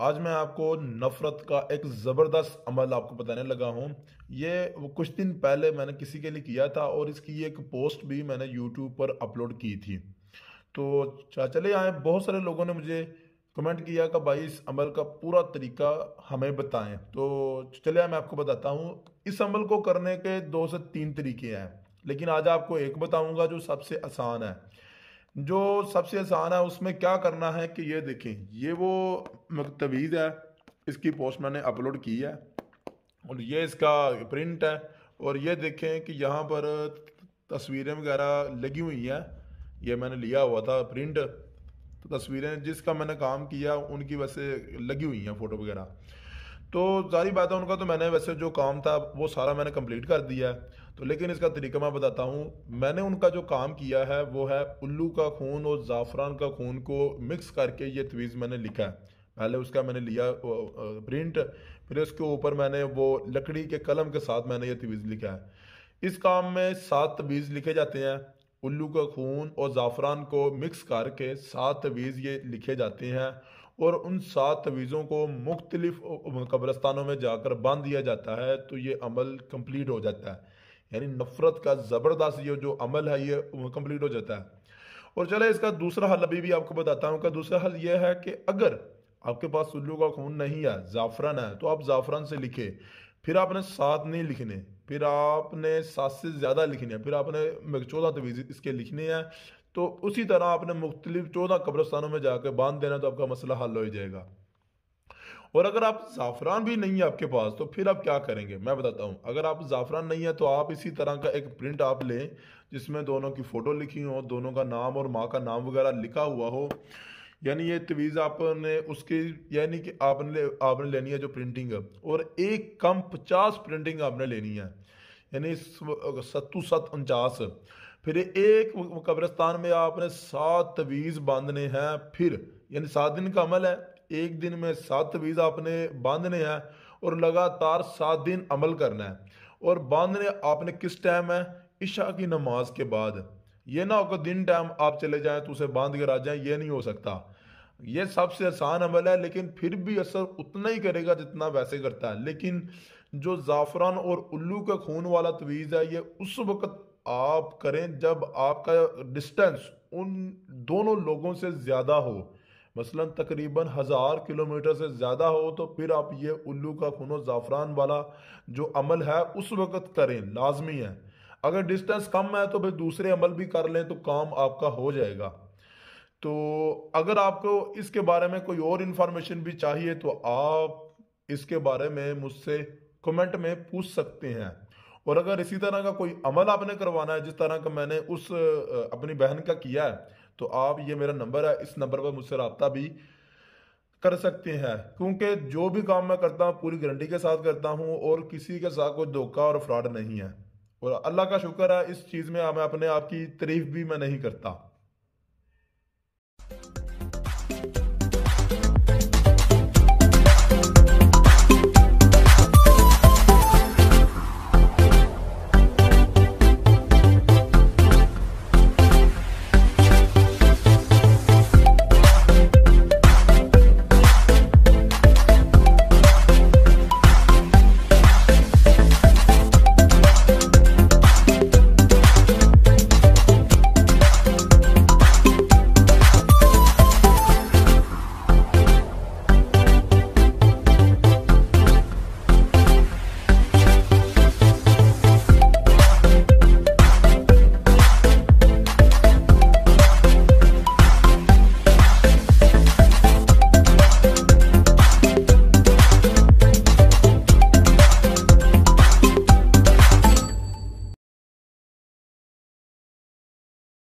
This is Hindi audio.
आज मैं आपको नफ़रत का एक ज़बरदस्त अमल आपको बताने लगा हूँ। ये वो कुछ दिन पहले मैंने किसी के लिए किया था और इसकी एक पोस्ट भी मैंने यूट्यूब पर अपलोड की थी। तो चले आए, बहुत सारे लोगों ने मुझे कमेंट किया कि भाई इस अमल का पूरा तरीका हमें बताएं। तो चलिए मैं आपको बताता हूँ। इस अमल को करने के 2 से 3 तरीके हैं, लेकिन आज आपको एक बताऊंगा जो सबसे आसान है। जो सबसे आसान है उसमें क्या करना है कि ये देखें, ये वो तवीज़ है, इसकी पोस्ट मैंने अपलोड की है और ये इसका प्रिंट है। और ये देखें कि यहाँ पर तस्वीरें वगैरह लगी हुई हैं। ये मैंने लिया हुआ था प्रिंट, तो तस्वीरें जिसका मैंने काम किया उनकी वैसे लगी हुई हैं फ़ोटो वगैरह। तो जारी बात है, उनका तो मैंने वैसे जो काम था वो सारा मैंने कंप्लीट कर दिया है। तो लेकिन इसका तरीका मैं बताता हूँ। मैंने उनका जो काम किया है वो है उल्लू का खून और ज़ाफ़रान का खून को मिक्स करके ये तवीज़ मैंने लिखा है। पहले उसका मैंने लिया प्रिंट, फिर उसके ऊपर मैंने वो लकड़ी के कलम के साथ मैंने ये तवीज़ लिखा है। इस काम में 7 तवीज़ लिखे जाते हैं। उल्लू का खून और ज़ाफ़रान को मिक्स करके 7 तवीज़ ये लिखे जाते हैं और उन 7 तवीज़ों को मुख्तलिफ कब्रस्तानों में जाकर बांध दिया जाता है, तो ये अमल कंप्लीट हो जाता है। यानी नफ़रत का ज़बरदस्त ये जो अमल है ये कंप्लीट हो जाता है। और चले इसका दूसरा हल अभी भी आपको बताता हूँ। का दूसरा हल ये है कि अगर आपके पास उल्लू का खून नहीं है, ज़ाफ़रान है, तो आप ज़ाफ़रान से लिखे। फिर आपने 7 नहीं लिखने, फिर आपने 7 से ज़्यादा लिखने हैं, फिर आपने 14 तवीज़ इसके लिखने हैं। तो उसी तरह आपने मुख्तलिफ 14 कब्रस्तानों में जाकर बांध देना, तो आपका मसला हल हो जाएगा। और अगर आप ज़ाफ़रान भी नहीं है आपके पास, तो फिर आप क्या करेंगे मैं बताता हूँ। अगर आप ज़ाफ़रान नहीं है तो आप इसी तरह का एक प्रिंट आप लें जिसमें दोनों की फ़ोटो लिखी हो, दोनों का नाम और माँ का नाम वगैरह लिखा हुआ हो। यानी ये तवीज़ आपने उसकी, यानी कि आपने लेनी है जो प्रिंटिंग है, और एक कम 50 प्रिंटिंग आपने लेनी है, यानी 7 फिर एक कब्रिस्तान में आपने 7 तवीज़ बांधने हैं। फिर यानी 7 दिन का अमल है, एक दिन में 7 तवीज़ आपने बांधने हैं और लगातार 7 दिन अमल करना है। और बांधने आपने किस टाइम है? इशा की नमाज के बाद। ये ना होगा दिन टाइम आप चले जाएं तो उसे बांध कर आ जाएं, ये नहीं हो सकता। ये सबसे आसान अमल है, लेकिन फिर भी असर उतना ही करेगा जितना वैसे करता है। लेकिन जो ज़ाफ़रान और उल्लू का खून वाला तवीज़ है, ये उस वक्त आप करें जब आपका डिस्टेंस उन दोनों लोगों से ज़्यादा हो, मसलन तकरीबन 1000 किलोमीटर से ज़्यादा हो। तो फिर आप ये उल्लू का खून और ज़ाफ़रान वाला जो अमल है उस वक्त करें, लाजमी है। अगर डिस्टेंस कम है तो फिर दूसरे अमल भी कर लें तो काम आपका हो जाएगा। तो अगर आपको इसके बारे में कोई और इन्फॉर्मेशन भी चाहिए तो आप इसके बारे में मुझसे कमेंट में पूछ सकते हैं। और अगर इसी तरह का कोई अमल आपने करवाना है जिस तरह का मैंने उस अपनी बहन का किया है, तो आप, ये मेरा नंबर है, इस नंबर पर मुझसे रब्ता भी कर सकते हैं। क्योंकि जो भी काम मैं करता हूँ पूरी गारंटी के साथ करता हूँ और किसी के साथ कोई धोखा और फ्रॉड नहीं है। और अल्लाह का शुक्र है, इस चीज़ में मैं अपने आप की तारीफ भी मैं नहीं करता।